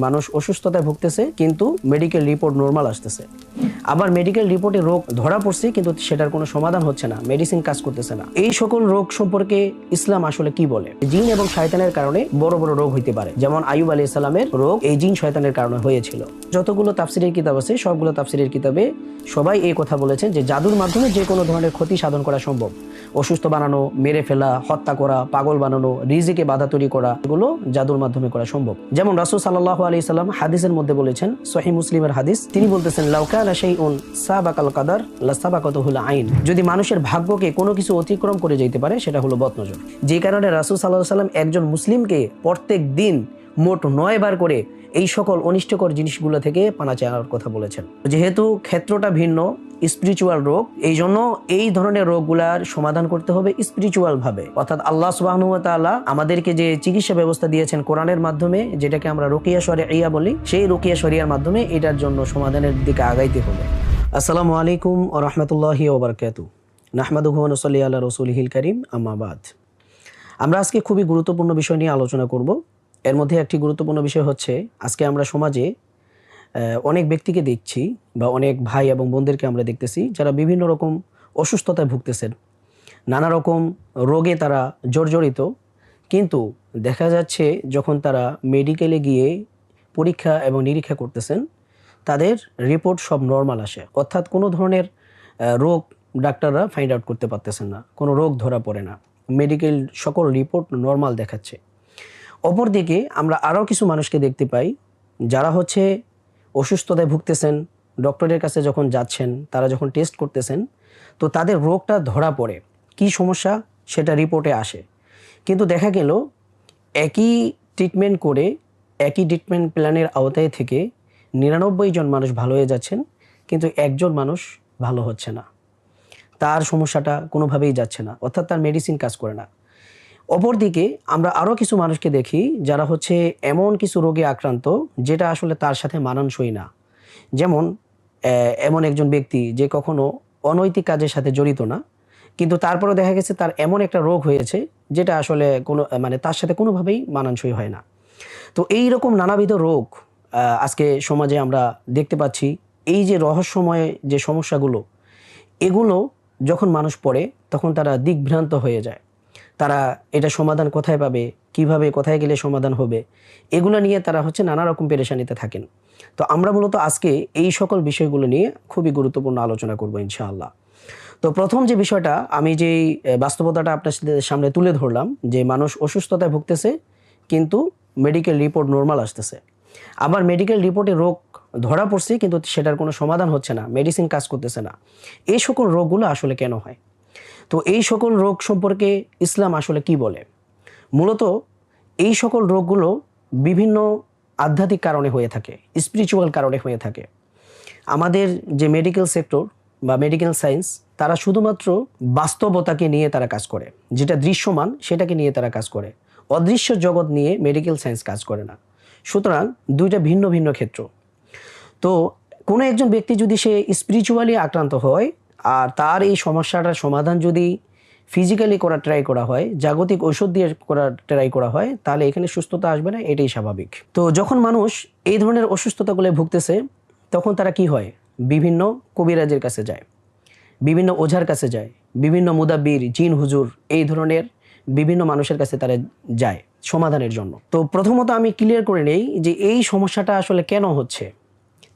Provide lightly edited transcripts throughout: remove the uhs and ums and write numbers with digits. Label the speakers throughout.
Speaker 1: মানুষ অসুস্থতায় ভুগতেছে কিন্তু মেডিকেল রিপোর্ট নরমাল আসতেছে, আবার মেডিকেল রিপোর্টে রোগ ধরা পড়ছে কিন্তু সেটার কোনো সমাধান হচ্ছে না, মেডিসিন কাজ করতেছে না। এই সকল রোগ সম্পর্কে ইসলাম আসলে কি বলে? জিন এবং শয়তানের কারণে বড় বড় রোগ হইতে পারে, যেমন আইয়ুব আলাইহিস সালামের রোগ এই জিন শয়তানের কারণে হয়েছিল। যতগুলো তাফসিরের কিতাব আছে সবগুলো তাফসিরের কিতাবে সবাই এই কথা বলেছেন যে জাদুর মাধ্যমে যে কোনো ধরনের ক্ষতি সাধন করা সম্ভব। অসুস্থ বানানো, মেরে ফেলা, হত্যা করা, পাগল বানানো, রিজিকে বাধা তৈরি করা, এগুলো জাদুর মাধ্যমে করা সম্ভব। যেমন রাসূল সাল্লাল্লাহু আলাইহি সাল্লাম হাদিসের মধ্যে বলেছেন, সহিহ মুসলিমের হাদিস, তিনি বলতেছেন লাউ কানা শাইউন সাবাকাল কাদার লা সাবাকাতুহুল আইন। যদি মানুষের ভাগ্যকে কোনো কিছু অতিক্রম করে যেতে পারে সেটা হলো বদনজর। যে কারণে রাসূল সাল্লাল্লাহু আলাইহি সাল্লাম একজন মুসলিমকে প্রত্যেক দিন মোট 9 বার করে এই সকল অনিষ্টকর জিনিসগুলো থেকে পানা চাওয়ার কথা বলেছেন। যেহেতু ক্ষেত্রটা ভিন্ন, স্পিরিচুয়াল রোগ, এই জন্য এই ধরনের রোগগুলার সমাধান করতে হবে স্পিরিচুয়াল ভাবে। অর্থাৎ আল্লাহ সুবহানাহু ওয়া তাআলা আমাদেরকে যে চিকিৎসা ব্যবস্থা দিয়েছেন কোরআনের মাধ্যমে, যেটাকে আমরা রুকিয়া শরঈয়া বলি, সেই রুকিয়া শরিয়ার মাধ্যমে এটার জন্য সমাধানের দিকে আগাইতে হবে। আসসালামু আলাইকুম ওয়া রাহমাতুল্লাহি ওয়া বারাকাতুহু। নাহমাদুহু ওয়া নুসাল্লি আলা রাসূলিহিল কারীম, আম্মা বাদ। আমরা আজকে খুবই গুরুত্বপূর্ণ বিষয় নিয়ে আলোচনা করব। এর মধ্যে একটি গুরুত্বপূর্ণ বিষয় হচ্ছে, আজকে আমরা সমাজে অনেক ব্যক্তিকে দেখছি বা অনেক ভাই এবং বোনদেরকে আমরা দেখতেছি যারা বিভিন্ন রকম অসুস্থতায় ভুগতেছেন, নানা রকম রোগে তারা জর্জরিত, কিন্তু দেখা যাচ্ছে যখন তারা মেডিকেলে গিয়ে পরীক্ষা এবং নিরীক্ষা করতেছেন তাদের রিপোর্ট সব নর্মাল আসে, অর্থাৎ কোনো ধরনের রোগ ডাক্তাররা ফাইন্ড আউট করতে পারতেছেন না, কোনো রোগ ধরা পড়ে না, মেডিকেল সকল রিপোর্ট নর্মাল দেখাচ্ছে। অপরদিকে আমরা আরও কিছু মানুষকে দেখতে পাই যারা হচ্ছে অসুস্থতায় ভুগতেছেন, ডক্টরের কাছে যখন যাচ্ছেন, তারা যখন টেস্ট করতেছেন তো তাদের রোগটা ধরা পড়ে, কি সমস্যা সেটা রিপোর্টে আসে, কিন্তু দেখা গেল একই ট্রিটমেন্ট করে একই ট্রিটমেন্ট প্ল্যানের আওতায় থেকে 99 জন মানুষ ভালো হয়ে যাচ্ছেন, কিন্তু একজন মানুষ ভালো হচ্ছে না, তার সমস্যাটা কোনোভাবেই যাচ্ছে না, অর্থাৎ তার মেডিসিন কাজ করে না। অপরদিকে আমরা আরও কিছু মানুষকে দেখি যারা হচ্ছে এমন কিছু রোগে আক্রান্ত যেটা আসলে তার সাথে মানানসই না। যেমন এমন একজন ব্যক্তি যে কখনো অনৈতিক কাজের সাথে জড়িত না, কিন্তু তারপরে দেখা গেছে তার এমন একটা রোগ হয়েছে যেটা আসলে কোনো তার সাথে কোনোভাবেই মানানসই হয় না। তো এই রকম নানাবিধ রোগ আজকে সমাজে আমরা দেখতে পাচ্ছি। এই যে রহস্যময় যে সমস্যাগুলো, এগুলো যখন মানুষ পড়ে তখন তারা দিকভ্রান্ত হয়ে যায়। তারা এটা সমাধান কোথায় পাবে, কিভাবে, কোথায় গেলে সমাধান হবে, এগুলো নিয়ে তারা হচ্ছে নানা রকম পেরেশানিতে থাকেন। তো আমরা মূলত আজকে এই সকল বিষয়গুলো নিয়ে খুবই গুরুত্বপূর্ণ আলোচনা করব ইনশাআল্লাহ। তো প্রথম যে বিষয়টা, আমি যেই বাস্তবতাটা আপনার সামনে তুলে ধরলাম যে মানুষ অসুস্থতায় ভুগতেছে কিন্তু মেডিকেল রিপোর্ট নর্মাল আসতেছে, আবার মেডিকেল রিপোর্টে রোগ ধরা পড়ছে কিন্তু সেটার কোনো সমাধান হচ্ছে না, মেডিসিন কাজ করতেছে না। এই সকল রোগগুলো আসলে কেন হয়? তো এই সকল রোগ সম্পর্কে ইসলাম আসলে কি বলে? মূলত এই সকল রোগগুলো বিভিন্ন আধ্যাত্মিক কারণে হয়ে থাকে, স্পিরিচুয়াল কারণে হয়ে থাকে। আমাদের যে মেডিকেল সেক্টর বা মেডিকেল সায়েন্স, তারা শুধুমাত্র বাস্তবতাকে নিয়ে তারা কাজ করে, যেটা দৃশ্যমান সেটাকে নিয়ে তারা কাজ করে, অদৃশ্য জগৎ নিয়ে মেডিকেল সায়েন্স কাজ করে না। সুতরাং দুইটা ভিন্ন ভিন্ন ক্ষেত্র। তো কোনো একজন ব্যক্তি যদি সে স্পিরিচুয়ালি আক্রান্ত হয় আর তার এই সমস্যাটার সমাধান যদি ফিজিক্যালি করা ট্রাই করা হয়, জাগতিক ঔষধ দিয়ে করা ট্রাই করা হয়, তাহলে এখানে সুস্থতা আসবে না, এটাই স্বাভাবিক। তো যখন মানুষ এই ধরনের অসুস্থতাগুলো ভুগতেছে তখন তারা কি হয়, বিভিন্ন কবিরাজের কাছে যায়, বিভিন্ন ওঝার কাছে যায়, বিভিন্ন মুদাব্বির, জিন হুজুর, এই ধরনের বিভিন্ন মানুষের কাছে তারা যায় সমাধানের জন্য। তো প্রথমত আমি ক্লিয়ার করে নেই যে এই সমস্যাটা আসলে কেন হচ্ছে,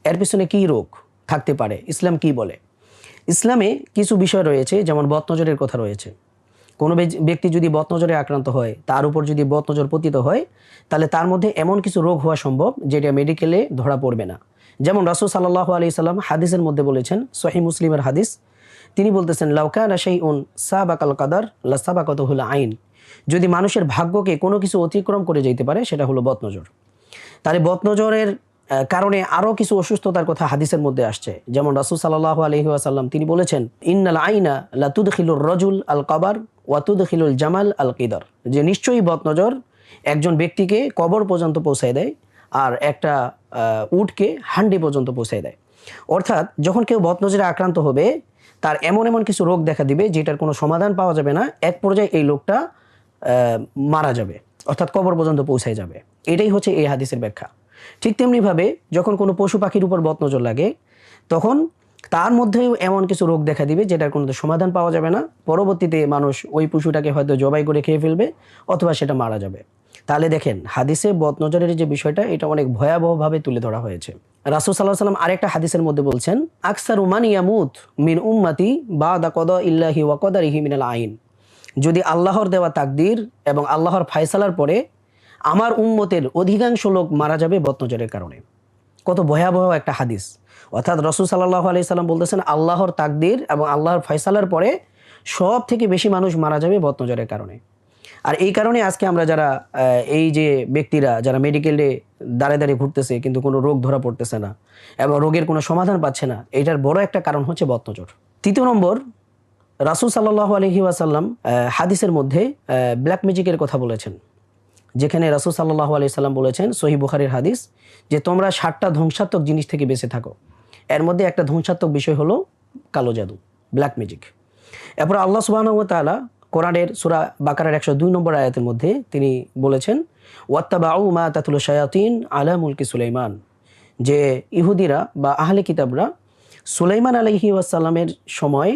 Speaker 1: এর পিছনে কী রোগ থাকতে পারে, ইসলাম কি বলে। ইসলামে কিছু বিষয় রয়েছে, যেমন বদনজরের কথা রয়েছে। কোনো ব্যক্তি যদি বদনজরে আক্রান্ত হয়, তার উপর যদি বদনজর পতিত হয়, তাহলে তার মধ্যে এমন কিছু রোগ হওয়া সম্ভব যেটা মেডিকেলে ধরা পড়বে না। যেমন রাসূল সাল্লাল্লাহু আলাইহি সাল্লাম হাদিসের মধ্যে বলেছেন, সহিহ মুসলিমের হাদিস, তিনি বলতেছেন লাউ কানা শাইউন সাবাকাল কাদার লা সাবাকাতুহুল আইন। যদি মানুষের ভাগ্যকে কোনো কিছু অতিক্রম করে যেতে পারে সেটা হলো বদনজর। তাহলে বদনজরের কারণে আরও কিছু অসুস্থতার কথা হাদিসের মধ্যে আসছে। যেমন রাসূল সাল্লাল্লাহু আলাইহি ওয়াসাল্লাম তিনি বলেছেন, ইন্নাল আইনা লা তুদখিলুর রাজুল আল কবর ওয়া তুদখিলুল জামাল আল কিদার, যে নিশ্চয়ই বদনজর একজন ব্যক্তিকে কবর পর্যন্ত পৌঁছায় দেয় আর একটা উটকে হান্ডি পর্যন্ত পৌঁছায় দেয়। অর্থাৎ যখন কেউ বদনজরে আক্রান্ত হবে তার এমন এমন কিছু রোগ দেখা দিবে যেটার কোনো সমাধান পাওয়া যাবে না, এক পর্যায়ে এই লোকটা মারা যাবে, অর্থাৎ কবর পর্যন্ত পৌঁছায় যাবে। এটাই হচ্ছে এই হাদিসের ব্যাখ্যা। ঠিক তেমনিভাবে যখন কোনো পশু পাখির উপর বদনজর লাগে তখন তার মধ্যেও এমন কিছু রোগ দেখা দিবে যেটার কোনো সমাধান পাওয়া যাবে না। পরবর্তীতে মানুষ ওই পশুটাকে হয়তো জবাই করে খেয়ে ফেলবে অথবা সেটা মারা যাবে। তাহলে দেখেন হাদিসে বদনজরের যে বিষয়টা এটা অনেক ভয়াবহভাবে তুলে ধরা হয়েছে। রাসূল সাল্লাল্লাহু আলাইহি সাল্লাম আরেকটা হাদিসের মধ্যে বলছেন, আকসারু মান ইয়ামুত মিন উম্মতি বাদা কদা ইল্লাহি ওয়া কদারিহি মিনাল আইন। যদি আল্লাহর দেওয়া তাকদীর এবং আল্লাহর ফায়সালার পরে আমার উম্মতের অধিকাংশ লোক মারা যাবে বদনজরের কারণে। কত ভয়াবহ একটা হাদিস। অর্থাৎ রাসূল সাল্লাল্লাহু আলাইহি সাল্লাম বলতেছেন আল্লাহর তাকদীর এবং আল্লাহর ফয়সালার পরে সব থেকে বেশি মানুষ মারা যাবে বদনজরের কারণে। আর এই কারণে আজকে আমরা যারা এই যে ব্যক্তিরা যারা মেডিকেলে দাঁড়িয়ে ঘুরতেছে কিন্তু কোনো রোগ ধরা পড়তেছে না এবং রোগের কোনো সমাধান পাচ্ছে না, এটার বড় একটা কারণ হচ্ছে বদনজর। তৃতীয় নম্বর, রাসূল সাল্লাল্লাহু আলাইহি ওয়াসাল্লাম হাদিসের মধ্যে ব্ল্যাক ম্যাজিকের কথা বলেছেন, যেখানে রাসূল সাল্লাল্লাহু আলাইহি সাল্লাম বলেছেন সহিহ বুখারীর হাদিস যে তোমরা 7টা ধ্বংসাত্মক জিনিস থেকে বেঁচে থাকো। এর মধ্যে একটা ধ্বংসাত্মক বিষয় হলো কালো জাদু, ব্ল্যাক ম্যাজিক। এরপর আল্লাহ সুবহানাহু ওয়া তাআলা কোরআনের সূরা বাকারার 102 নম্বর আয়াতের মধ্যে তিনি বলেছেন ওয়াত্তাবাউ মা তাতলু শায়াতিন আলা মুলকি সুলাইমান, যে ইহুদিরা বা আহলে কিতাবরা সুলাইমান আলাইহি ওয়াসাল্লামের সময়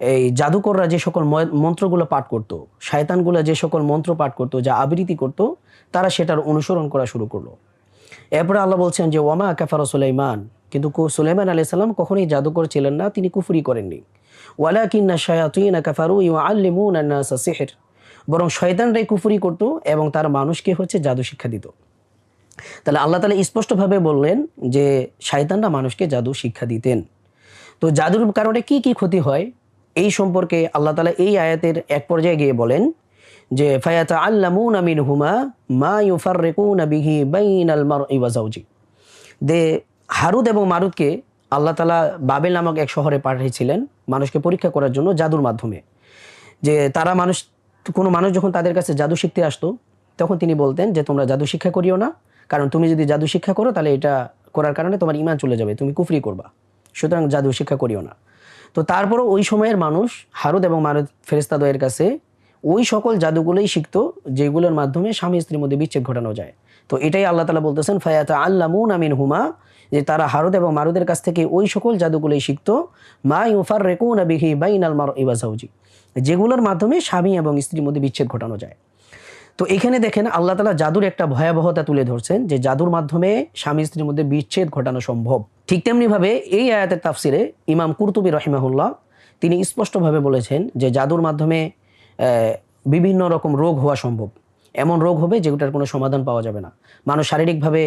Speaker 1: এই জাদুকররা যে সকল মন্ত্রগুলো পাঠ করত, শয়তানগুলো যে সকল মন্ত্র পাঠ করত, যা আবৃত্তি করত, তারা সেটার অনুসরণ করা শুরু করলো। এরপরে আল্লাহ বলছেন যে ওয়ামা কাফারা সুলাইমান, কিন্তু সুলাইমান আলাইহিস সালাম কখনোই জাদুকর ছিলেন না, তিনি কুফরি করেননি। ওয়ালাকিন্না শায়াতিনা কাফারু ইউআল্লিমুনা আন-নাসা সিহর, বরং শয়তানরাই কুফরি করত এবং তারা মানুষকে জাদু শিক্ষা দিত। তাহলে আল্লাহ তাআলা স্পষ্টভাবে বললেন যে শয়তানরা মানুষকে জাদু শিক্ষা দিতেন। তো জাদুর কারণে কি কি ক্ষতি হয় এই সম্পর্কে আল্লাহ তাআলা এই আয়াতের এক পর্যায়ে গিয়ে বলেন যে ফায়াতাআল্লামুনা মিনহুমা মা ইউফাররিকুনা বিহি বাইনাল মারই ওয়া যাওজি। যে হারুত এবং মারুতকে আল্লাহ তাআলা বাবেল নামক এক শহরে পাঠিয়েছিলেন মানুষকে পরীক্ষা করার জন্য জাদুর মাধ্যমে। যে তারা কোনো মানুষ যখন তাদের কাছে জাদু শিখতে আসতো তখন তিনি বলতেন যে তোমরা জাদু শিক্ষা করিও না, কারণ তুমি যদি জাদু শিক্ষা করো তাহলে এটা করার কারণে তোমার ঈমান চলে যাবে, তুমি কুফরি করবা, সুতরাং জাদু শিক্ষা করিও না। তো তারপরও ওই সময়ের মানুষ হারুত এবং মারুত ফেরেশতাদ্বয়ের কাছে ওই সকল জাদুগুলোই শিখতো যেগুলোর মাধ্যমে স্বামী স্ত্রীর মধ্যে বিচ্ছেদ ঘটানো যায়। তো এটাই আল্লাহ তাআলা বলতেছেন ফায়াতাআল্লামুনা মিনহুমা, যে তারা হারুত এবং মারুতের কাছ থেকে ওই সকল জাদুগুলোই শিখতো মা ইউফাররিকুনা বিহি বাইনাল মারই ওয়া যাওজি, যেগুলোর মাধ্যমে স্বামী এবং স্ত্রীর মধ্যে বিচ্ছেদ ঘটানো যায়। তো এখানে দেখেন আল্লাহ তাআলা জাদুর একটা ভয়াবহতা তুলে ধরছেন যে জাদুর মাধ্যমে স্বামী স্ত্রীর মধ্যে বিচ্ছেদ ঘটানো সম্ভব। ঠিক তেমনিভাবে এই আয়াতের তাফসিরে ইমাম কুরতুবী রাহিমাহুল্লাহ তিনি স্পষ্টভাবে বলেছেন যে জাদুর মাধ্যমে বিভিন্ন রকম রোগ হওয়া সম্ভব। এমন রোগ হবে যেগুলোর কোনো সমাধান পাওয়া যাবে না। মানুষ শারীরিকভাবে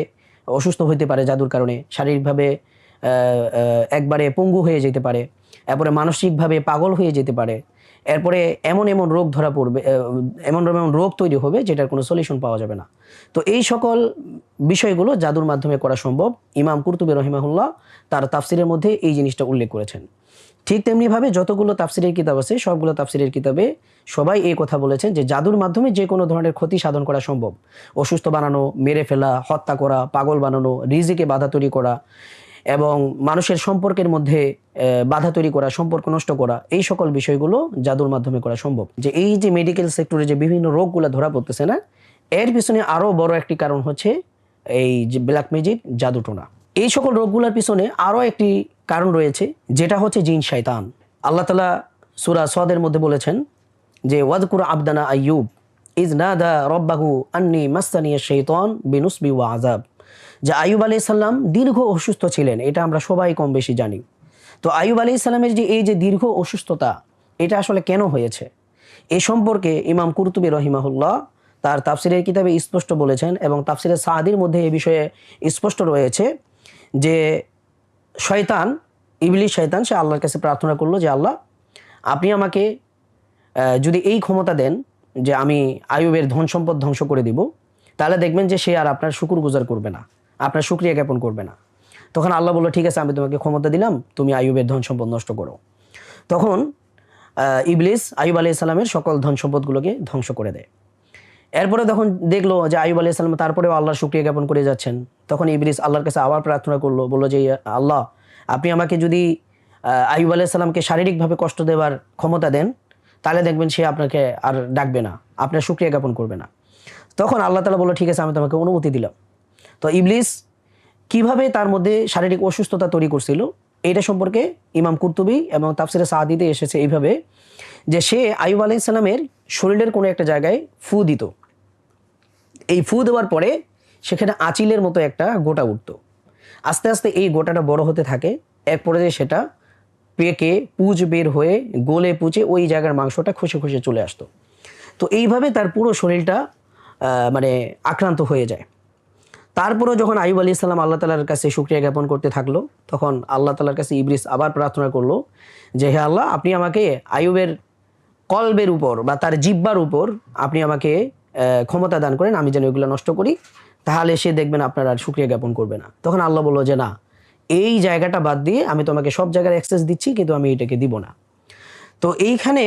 Speaker 1: অসুস্থ হতে পারে জাদুর কারণে, শারীরিকভাবে একবারে পঙ্গু হয়ে যেতে পারে, এরপরে মানসিকভাবে পাগল হয়ে যেতে পারে, এরপরে এমন এমন রোগ ধরা পড়বে, এমন এমন রোগ তৈরি হবে যেটার কোনো সলিউশন পাওয়া যাবে না। তো এই সকল বিষয়গুলো জাদুর মাধ্যমে করা সম্ভব। ইমাম কুরতুবী রাহিমাহুল্লাহ তার তাফসিরের মধ্যে এই জিনিসটা উল্লেখ করেছেন। ঠিক তেমনিভাবে যতগুলো তাফসিরের কিতাব আছে সবগুলো তাফসিরের কিতাবে সবাই এই কথা বলেছেন যে জাদুর মাধ্যমে যে কোনো ধরনের ক্ষতি সাধন করা সম্ভব। অসুস্থ বানানো, মেরে ফেলা, হত্যা করা, পাগল বানানো, রিজিকে বাধা তৈরি করা এবং মানুষের সম্পর্কের মধ্যে বাধা তৈরি করা, সম্পর্ক নষ্ট করা, এই সকল বিষয়গুলো জাদুর মাধ্যমে করা সম্ভব। যে এই যে মেডিকেল সেক্টরে যে বিভিন্ন রোগগুলো ধরা পড়তেছে না, এর পিছনে আরও বড় একটি কারণ হচ্ছে এই যে ব্ল্যাক ম্যাজিক, জাদুটোনা। এই সকল রোগগুলোর পিছনে আরও একটি কারণ রয়েছে যেটা হচ্ছে জিন শয়তান। আল্লাহ তাআলা সূরা সদের মধ্যে বলেছেন যে ওয়াযকুর আবদানা আইয়ুব ইজ নাদা রব্বাহু আন্নী মাসসানিয়াশ শাইতান বিনুসবি ওয়া আযাব। যে আইয়ুব আলাইহিস সালাম দীর্ঘ অসুস্থ ছিলেন, এটা আমরা সবাই কম বেশি জানি। তো আইয়ুব আলাইহিস সালামের যে এই যে দীর্ঘ অসুস্থতা, এটা আসলে কেন হয়েছে এই সম্পর্কে ইমাম কুরতুবী রাহিমাহুল্লাহ তার তাফসিরের কিতাবে স্পষ্ট বলেছেন এবং তাফসিরে সাদির মধ্যে এই বিষয়ে স্পষ্ট রয়েছে যে শয়তান, ইবলিস শয়তান, সে আল্লাহর কাছে প্রার্থনা করলো যে আল্লাহ আপনি আমাকে যদি এই ক্ষমতা দেন যে আমি আইয়ুবের ধন সম্পদ ধ্বংস করে দিব, তাহলে দেখবেন যে সে আর আপনার শুকরগুজার করবে না, আপনার শুকরিয়া জ্ঞাপন করবে না। তখন আল্লাহ বলল ঠিক আছে, আমি তোমাকে ক্ষমতা দিলাম, তুমি আইয়ুবের ধন সম্পদ নষ্ট করো। তখন ইবলিস আইয়ুব আলাইহিস সালামের সকল ধন সম্পদগুলোকে ধ্বংস করে দেয়। এরপরে তখন দেখলো যে আইয়ুব আলাইহিস সালাম তারপরেও আল্লাহর শুকরিয়া জ্ঞাপন করে যাচ্ছেন, তখন ইবলিস আল্লাহর কাছে আবার প্রার্থনা করলো, বললো যে আল্লাহ আপনি আমাকে যদি আইয়ুব আলাইহিস সালামকে শারীরিকভাবে কষ্ট দেওয়ার ক্ষমতা দেন, তাহলে দেখবেন সে আপনাকে আর ডাকবে না, আপনার শুকরিয়া জ্ঞাপন করবে না। তখন আল্লাহ তাআলা বলল ঠিক আছে, আমি তোমাকে অনুমতি দিলাম। তো ইবলিস কিভাবে তার মধ্যে শারীরিক অসুস্থতা তৈরি করছিল এটা সম্পর্কে ইমাম কুরতুবী এবং তাফসিরে সাদিতে এসেছে এইভাবে যে সে আইয়ুব আলাইহিস সালামের শরীরের কোনো একটা জায়গায় ফু দিত। এই ফু দেওয়ার পরে সেখানে আঁচিলের মতো একটা গোটা উঠতো। আস্তে আস্তে এই গোটাটা বড় হতে থাকে, এক পর্যায়ে সেটা পেকে পুঁজ বের হয়ে গলে পুচে ওই জায়গার মাংসটা খসে খসে চলে আসতো। তো এইভাবে তার পুরো শরীরটা মানে আক্রান্ত হয়ে যায়। তারপরেও যখন আইয়ুব আলাইহিস সালাম আল্লাহ তাআলার কাছে শুকরিয়া জ্ঞাপন করতে থাকলো, তখন আল্লাহ তাআলার কাছে ইবলিস আবার প্রার্থনা করলো যে হে আল্লাহ, আপনি আমাকে আইয়ুবের কলবের উপর বা তার জিহ্বার উপর আপনি আমাকে ক্ষমতা দান করেন, আমি যেন এগুলো নষ্ট করি, তাহলে সে দেখবেন আপনার আর শুকরিয়া জ্ঞাপন করবে না। তখন আল্লাহ বললো যে না, এই জায়গাটা বাদ দিয়ে আমি তোমাকে সব জায়গার অ্যাক্সেস দিচ্ছি, কিন্তু আমি এটাকে দিব না। তো এইখানে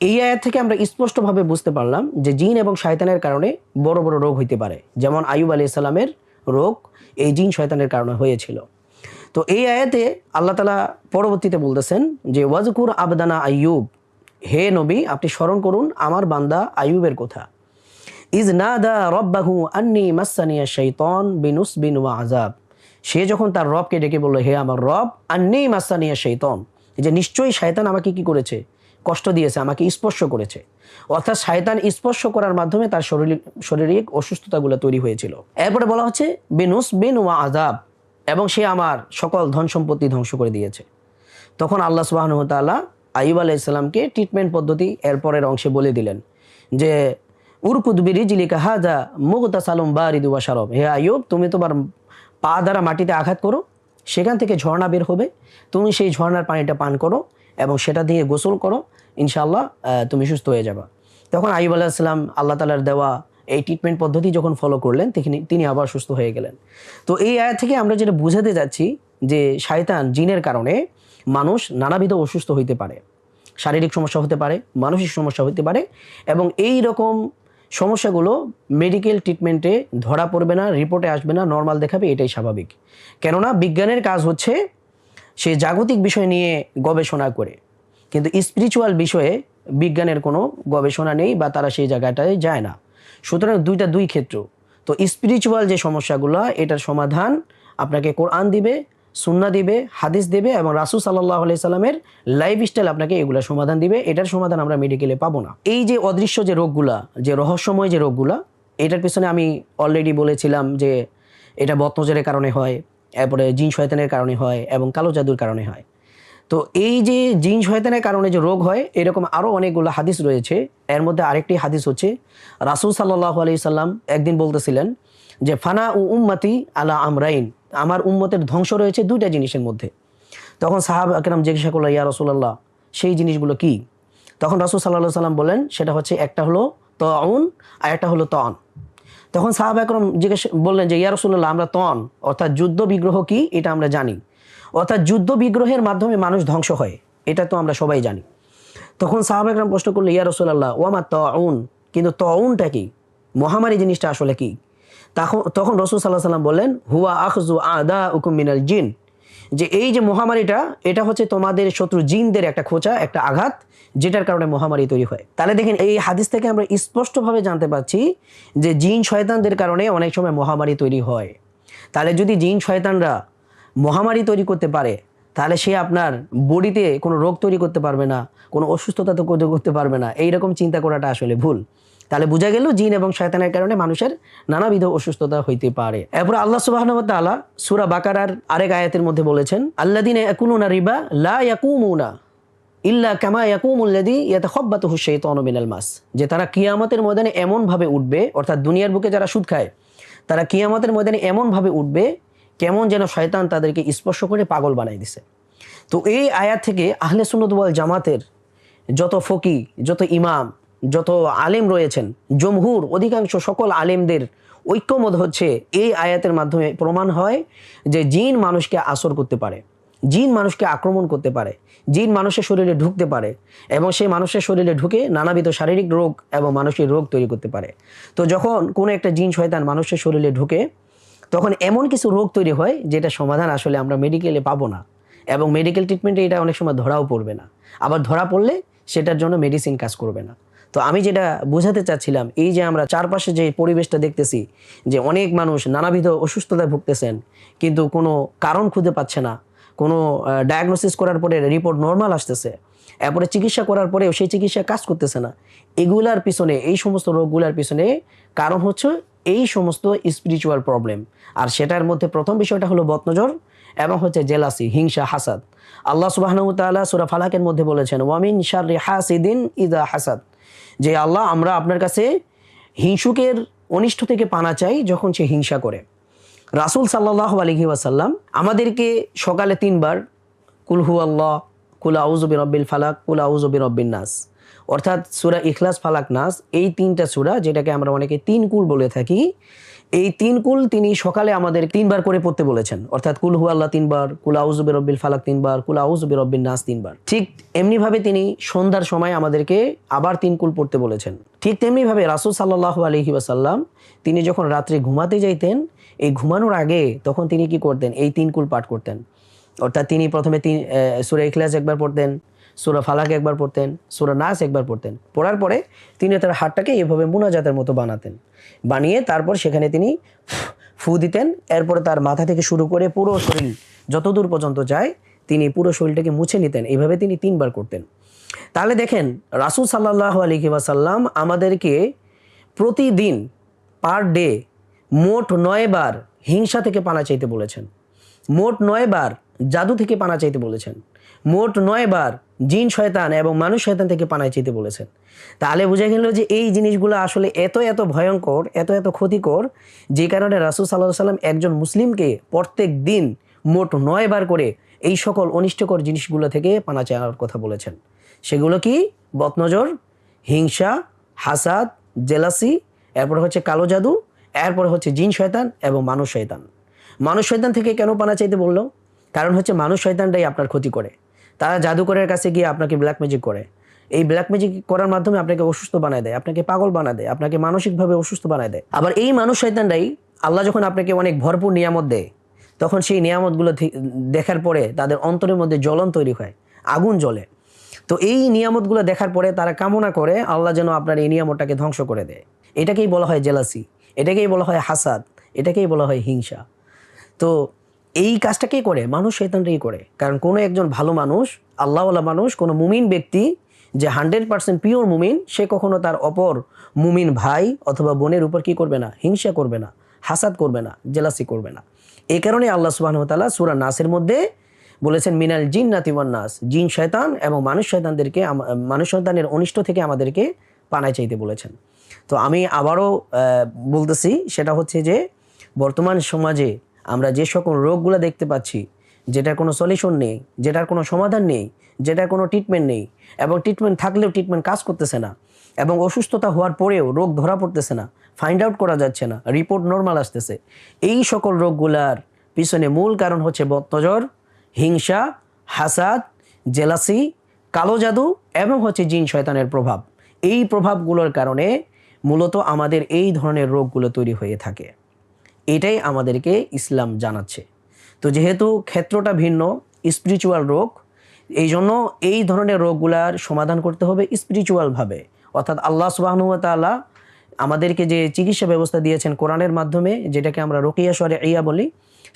Speaker 1: এই আয়াত থেকে আমরা স্পষ্টভাবে বুঝতে পারলাম যে জিন এবং শয়তানের কারণে বড় বড় রোগ হইতে পারে, যেমন আইয়ুব আলাইহিস সালামের রোগ এই জিন শয়তানের কারণে হয়েছিল। তো এই আয়াতে আল্লাহ তাআলা পরবর্তীতে বলতেছেন যে ওয়াজকুর আবদানা আইয়ুব, হে নবী আপনি স্মরণ করুন আমার বান্দা আইয়ুবের কথা। ইজ নাদা রব্বাহু আন্নি মাসানিয়া শাইতান বিনুসবিন ওয়া আযাব, সে যখন তার রবকে ডেকে বলল হে আমার রব, আন্নি মাসানিয়া শাইতান, যে নিশ্চয়ই শয়তান আমাকে কি করেছে, কষ্ট দিয়েছে, আমাকে স্পর্শ করেছে। অর্থাৎ শয়তান স্পর্শ করার মাধ্যমে তার শারীরিক অসুস্থতাগুলো তৈরি হয়েছিল। এরপরে বলা হচ্ছে বিনুসবিন ওয়া আযাব, এবং সে আমার সকল ধন সম্পত্তি ধ্বংস করে দিয়েছে। তখন আল্লাহ সুবহানাহু ওয়া তাআলা আইয়ুব আলাইহিস সালামকে ট্রিটমেন্ট পদ্ধতি এরপরের অংশে বলে দিলেন যে উরকুদ বিরিজলিকা হাযা মুগতাসালুম বারিদু ওয়া শারাব, হে আইয়ুব তুমি তোমার পা দ্বারা মাটিতে আঘাত করো, সেখান থেকে ঝর্ণা বের হবে, তুমি সেই ঝর্ণার পানিটা পান করো এবং সেটা দিয়ে গোসল করো, ইনশাআল্লাহ তুমি সুস্থ হয়ে যাবে। তখন আইয়ুব আলাইহিস সালাম আল্লাহ তাআলার দেওয়া এই ট্রিটমেন্ট পদ্ধতি যখন ফলো করলেন তিনি আবার সুস্থ হয়ে গেলেন। তো এই আয়াত থেকে আমরা যেটা বুঝাতে যাচ্ছি যে শয়তান জিনের কারণে মানুষ নানাবিধ অসুস্থ হইতে পারে, শারীরিক সমস্যা হতে পারে, মানসিক সমস্যা হতে পারে, এবং এই রকম সমস্যাগুলো মেডিকেল ট্রিটমেন্টে ধরা পড়বে না, রিপোর্টে আসবে না, নর্মাল দেখাবে, এটাই স্বাভাবিক। কেননা বিজ্ঞানের কাজ হচ্ছে সে জাগতিক বিষয় নিয়ে গবেষণা করে, কিন্তু স্পিরিচুয়াল বিষয়ে বিজ্ঞানের কোনো গবেষণা নেই বা তারা সেই জায়গাটায় যায় না। সুতরাং দুই ক্ষেত্র। তো স্পিরিচুয়াল যে সমস্যাগুলো, এটার সমাধান আপনাকে কোরআন দিবে, সুন্নাহ দিবে, হাদিস দিবে, এবং রাসূল সাল্লাল্লাহু আলাইহি সাল্লামের লাইফস্টাইল আপনাকে এগুলা সমাধান দিবে। এটার সমাধান আমরা মেডিকেলে পাবো না। এই যে অদৃশ্য যে রোগগুলা, যে রহস্যময় যে রোগগুলা, এটার পিছনে আমি অলরেডি বলেছিলাম যে এটা বদনজরের কারণে হয়, এরপরে জিন শয়তানের কারণে হয়, এবং কালো জাদুর কারণে হয়। তো এই যে জিন শয়তানের কারণে যে রোগ হয়, এরকম আরও অনেকগুলো হাদিস রয়েছে। এর মধ্যে আরেকটি হাদিস হচ্ছে রাসূল সাল্লাল্লাহু আলাইহি সাল্লাম একদিন বলতেছিলেন যে ফানা উ উম্মতি আলা আমরাইন, আমার উম্মতের ধ্বংস রয়েছে দুইটা জিনিসের মধ্যে। তখন সাহাবা একরাম জিজ্ঞাসা করলো ইয়া রাসূলুল্লাহ, সেই জিনিসগুলো কি? তখন রাসূল সাল্লাল্লাহু আলাইহি সাল্লাম বলেন সেটা হচ্ছে একটা হলো তাউন আর একটা হলো তন। তখন সাহাবা একরাম বললেন যে ইয়া রাসূলুল্লাহ, আমরা তন অর্থাৎ যুদ্ধ বিগ্রহ কি এটা আমরা জানি, অর্থাৎ যুদ্ধ বিগ্রহের মাধ্যমে মানুষ ধ্বংস হয়, এটা তো আমরা সবাই জানি। তখন সাহাবা একরাম প্রশ্ন করলো ইয়া রাসূলুল্লাহ ওয়ামা তাউন, কিন্তু তাউনটা কি, মহামারী জিনিসটা আসলে কি? তখন রাসূল সাল্লাল্লাহু আলাইহি সাল্লাম বললেন হুয়া আখযু আদাউকুম মিনাল জিন, যে এই যে মহামারীটা, এটা হচ্ছে তোমাদের শত্রু জিনদের একটা খোঁচা, একটা আঘাত, যেটার কারণে মহামারী তৈরি হয়। তাহলে দেখেন এই হাদিস থেকে আমরা স্পষ্টভাবে জানতে পারছি যে জিন শয়তানদের কারণে অনেক সময় মহামারী তৈরি হয়। তাহলে যদি জিন শয়তানরা মহামারী তৈরি করতে পারে, তাহলে সে আপনার বডিতে কোনো রোগ তৈরি করতে পারবে না, কোনো অসুস্থতা তো করতে পারবে না। এইরকম চিন্তা করাটা আসলে ভুল। তাহলে বোঝা গেল জিন এবং শয়তানের কারণে মানুষের নানাবিধ অসুস্থতা হইতে পারে। এরপর আল্লাহ সুবহানাহু ওয়া তাআলা সূরা বাকারার আরেক আয়াতের মধ্যে বলেছেন আল্লাযীনা ইয়াকুলুনা রিবা লা ইয়াকুমুনা ইল্লা কামা ইয়াকুমুল্লাযী ইয়াতাখাব্বাতুহু শাইতানু মিনাল মাস, যে তারা কিয়ামতের ময়দানে এমন ভাবে উঠবে, অর্থাৎ দুনিয়ার বুকে যারা সুদ খায় তারা কিয়ামতের ময়দানে এমন ভাবে উঠবে কেমন যেন শয়তান তাদেরকে স্পর্শ করে পাগল বানাই দিছে। তো এই আয়াত থেকে আহলে সুন্নাত ওয়াল জামাতের যত ফকি, যত ইমাম, যত আলেম রয়েছেন, জমহুর অধিকাংশ সকল আলেমদের ঐক্যমত হচ্ছে এই আয়াতের মাধ্যমে প্রমাণ হয় যে জিন মানুষকে আসর করতে পারে, জিন মানুষকে আক্রমণ করতে পারে, জিন মানুষের শরীরে ঢুকতে পারে, এবং সেই মানুষের শরীরে ঢুকে নানাবিধ শারীরিক রোগ এবং মানসিক রোগ তৈরি করতে পারে। তো যখন কোনো একটা জিন শয়তান মানুষের শরীরে ঢুকে, তখন এমন কিছু রোগ তৈরি হয় যেটা সমাধান আসলে আমরা মেডিকেলে পাবো না, এবং মেডিকেল ট্রিটমেন্টে এটা অনেক সময় ধরাও পড়বে না। আবার ধরা পড়লে সেটার জন্য মেডিসিন কাজ করবে না। তো আমি যেটা বোঝাতে চাচ্ছিলাম, এই যে আমরা চারপাশে যে পরিবেশটা দেখতেছি, যে অনেক মানুষ নানাবিধ অসুস্থতায় ভুগতেছেন, কিন্তু কোনো কারণ খুঁজে পাচ্ছে না, কোনো ডায়াগনোসিস করার পরে রিপোর্ট নর্মাল আসতেছে, এরপরে চিকিৎসা করার পরেও সেই চিকিৎসা কাজ করতেছে না। এগুলার পিছনে, এই সমস্ত রোগগুলার পিছনে কারণ হচ্ছে এই সমস্ত স্পিরিচুয়াল প্রবলেম। আর সেটার মধ্যে প্রথম বিষয়টা হলো বদনজর এবং হচ্ছে জেলাসি, হিংসা, হাসাদ। আল্লাহ সুবহানাহু ওয়া তাআলা সূরা ফালাকের মধ্যে বলেছেন, ওয়া মিন শাররি হাসিদিন ইযা হাসাদ, যে আল্লাহ আমরা আপনার কাছে হিংসুকের অনিষ্ট থেকে পানা চাই যখন সে হিংসা করে। রাসূল সাল্লাল্লাহু আলাইহি ওয়াসাল্লাম আমাদেরকে সকালে 3 বার কুল হুয়াল্লাহ, কুল আউযু বিরাব্বিল ফালাক, কুল আউযু বিরাব্বিন নাস, অর্থাৎ সূরা ইখলাস, ফালাক, নাস, এই 3টা সূরা, যেটাকে আমরা অনেকে 3 কুল বলে থাকি, এই 3 কুল তিনি সকালে আমাদের 3 বার করে পড়তে বলেছেন। অর্থাৎ কুল হুয়াল্লাহ 3 বার, কুল আউযু বিরাব্বিল ফালাক 3 বার, কুল আউযু বিরাব্বিন নাস 3 বার। ঠিক এমনিভাবে তিনি সন্ধ্যার সময় আমাদেরকে আবার 3 কুল পড়তে বলেছেন। ঠিক তেমনিভাবে রাসূল সাল্লাল্লাহু আলাইহি ওয়াসাল্লাম তিনি যখন রাত্রে ঘুমাতে যাইতেন, এই ঘুমানোর আগে তখন তিনি কি করতেন, এই 3 কুল পাঠ করতেন। অর্থাৎ তিনি প্রথমে সূরা ইখলাস একবার পড়তেন, সূরা ফালাক একবার পড়তেন, সূরা নাস একবার পড়তেন। পড়ার পরে তিনি তার হাতটাকে এভাবে মুনাজাতের মতো বানাতেন, বানিয়ে তারপর সেখানে তিনি ফু দিতেন। এরপরে তার মাথা থেকে শুরু করে পুরো শরীর যতদূর পর্যন্ত যায় তিনি পুরো শরীরটাকে মুছে নিতেন। এইভাবে তিনি 3 বার করতেন। তাহলে দেখেন, রাসূল সাল্লাল্লাহু আলাইহি ওয়াসাল্লাম আমাদেরকে প্রতিদিন পার ডে মোট 9 বার হিংসা থেকে পানা চাইতে বলেছেন, মোট 9 বার জাদু থেকে পানা চাইতে বলেছেন, মোট 9 বার জিন শয়তান এবং মানুষ শয়তান থেকে পানা চাইতে বলেছেন। তাহলে বোঝা গেল যে এই জিনিসগুলো আসলে এত এত ভয়ঙ্কর, এত এত ক্ষতিকর, যে কারণে রাসূল সাল্লাল্লাহু আলাইহি ওয়াসাল্লাম একজন মুসলিমকে প্রত্যেক দিন মোট 9 বার করে এই সকল অনিষ্টকর জিনিসগুলো থেকে পানা চাওয়ার কথা বলেছেন। সেগুলো কি? বদনজর, হিংসা, হাসাদ, জেলাসি, এরপরে হচ্ছে কালো জাদু, এরপরে হচ্ছে জিন শয়তান এবং মানুষ শয়তান। মানুষ শয়তান থেকে কেন পানা চাইতে বললো? কারণ হচ্ছে মানুষ শয়তানটাই আপনার ক্ষতি করে। তারা জাদুকরের কাছে গিয়ে আপনাকে ব্ল্যাক ম্যাজিক করে। এই ব্ল্যাক ম্যাজিক করার মাধ্যমে আপনাকে অসুস্থ বানায় দেয়, আপনাকে পাগল বানায় দেয়, আপনাকে মানসিকভাবে অসুস্থ বানায় দেয়। আবার এই মানুষ শয়তানটাই, আল্লাহ যখন আপনাকে অনেক ভরপুর নিয়ামত দেয়, তখন সেই নিয়ামতগুলো দেখার পরে তাদের অন্তরের মধ্যে জ্বলন তৈরি হয়, আগুন জ্বলে। তো এই নিয়ামতগুলো দেখার পরে তারা কামনা করে আল্লাহ যেন আপনার এই নিয়ামতটাকে ধ্বংস করে দেয়। এটাকেই বলা হয় জেলাসি, এটাকেই বলা হয় হাসাদ, এটাকেই বলা হয় হিংসা। তো এই কাজটা কে করে? মানুষ শয়তানটাই করে। কারণ কোনো একজন ভালো মানুষ, আল্লাহওয়ালা মানুষ, কোনো মুমিন ব্যক্তি যে 100% পিওর মুমিন, সে কখনো তার অপর মুমিন ভাই অথবা বোনের উপর কি করবে না? হিংসা করবে না, হাসাদ করবে না, জেলাসি করবে না। এই কারণে আল্লাহ সুবহানাহু ওয়া তাআলা সূরা নাসের মধ্যে বলেছেন, মিনাল জিন্নাতি ওয়ান নাস, জিন শয়তান এবং মানুষ শয়তানদেরকে, মানুষ শয়তানের অনিষ্ট থেকে আমাদেরকে পানায় চাইতে বলেছেন। তো আমি আবারও বলতেছি, সেটা হচ্ছে যে বর্তমান সমাজে আমরা যে সকল রোগগুলো দেখতে পাচ্ছি, যেটার কোনো সলিউশন নেই, যেটার কোনো সমাধান নেই, যেটার কোনো ট্রিটমেন্ট নেই, এবং ট্রিটমেন্ট থাকলেও ট্রিটমেন্ট কাজ করতেছে না, এবং অসুস্থতা হওয়ার পরেও রোগ ধরা পড়তেছে না, ফাইন্ড আউট করা যাচ্ছে না, রিপোর্ট নর্মাল আসতেছে, এই সকল রোগগুলার পিছনে মূল কারণ হচ্ছে বদনজর, হিংসা, হাসাদ, জেলাসি, কালো জাদু এবং হচ্ছে জিন শয়তানের প্রভাব। এই প্রভাবগুলোর কারণে মূলত আমাদের এই ধরনের রোগগুলো তৈরি হয়ে থাকে। এটাই আমাদেরকে ইসলাম জানাচ্ছে। তো যেহেতু ক্ষেত্রটা ভিন্ন, স্পিরিচুয়াল রোগ, এই জন্য এই ধরনের রোগগুলার সমাধান করতে হবে স্পিরিচুয়ালভাবে। অর্থাৎ আল্লাহ সুবহানাহু ওয়া তাআলা আমাদেরকে যে চিকিৎসা ব্যবস্থা দিয়েছেন কোরআনের মাধ্যমে, যেটাকে আমরা রুকিয়া শরঈয়া বলি,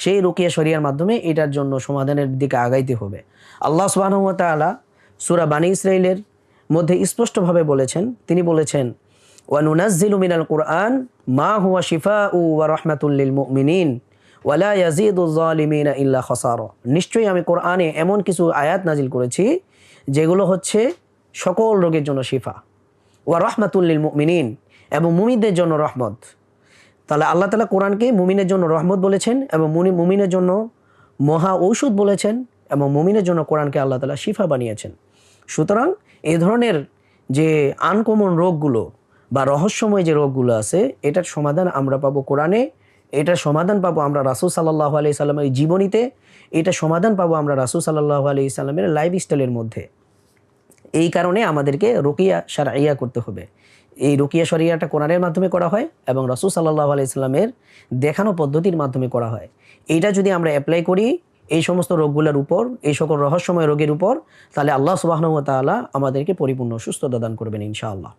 Speaker 1: সেই রুকিয়া শরিয়ার মাধ্যমে এটার জন্য সমাধানের দিকে আগাইতে হবে। আল্লাহ সুবহানাহু ওয়া তাআলা সূরা বানী ইসরাঈলের মধ্যে স্পষ্টভাবে বলেছেন, তিনি বলেছেন, ওয়া নুনাজ্জিলু মিনাল কুরআন মা হুয়া শিফাউ ওয়া রাহমাতুল লিল মুমিনিন ওয়া লা ইয়াজিদুয যালিমিনা ইল্লা খাসারা। নিশ্চয়ই আমি কোরআনে এমন কিছু আয়াত নাজিল করেছি যেগুলো হচ্ছে সকল রোগের জন্য শিফা, ওয়া রাহমাতুল লিল মুমিনিন, এবং মুমিনদের জন্য রহমত। তাহলে আল্লাহ তাআলা কোরআনকে মুমিনের জন্য রহমত বলেছেন এবং মুমিনের জন্য মহা ঔষধ বলেছেন, এবং মুমিনের জন্য কোরআনকে আল্লাহ তাআলা শিফা বানিয়েছেন। সুতরাং এই ধরনের যে আনকমন রোগগুলো বা রহস্যময় যে রোগগুলো আছে, এটার সমাধান আমরা পাবো কোরআনে, এটার সমাধান পাবো আমরা রাসূল সাল্লাল্লাহু আলাইহি সাল্লামের জীবনীতে, এটা সমাধান পাবো আমরা রাসূল সাল্লাল্লাহু আলাইহি সাল্লামের লাইফস্টাইলের মধ্যে। এই কারণে আমাদেরকে রুকিয়া শারঈয়া করতে হবে। এই রুকিয়া শরিয়াটা কোরআনের মাধ্যমে করা হয় এবং রাসূল সাল্লাল্লাহু আলাইহি সাল্লামের দেখানো পদ্ধতির মাধ্যমে করা হয়। এইটা যদি আমরা অ্যাপ্লাই করি এই সমস্ত রোগগুলোর উপর, এই সকল রহস্যময় রোগের উপর, তাহলে আল্লাহ সুবহানাহু ওয়া তাআলা আমাদেরকে পরিপূর্ণ সুস্থতা দান করবেন ইনশাআল্লাহ।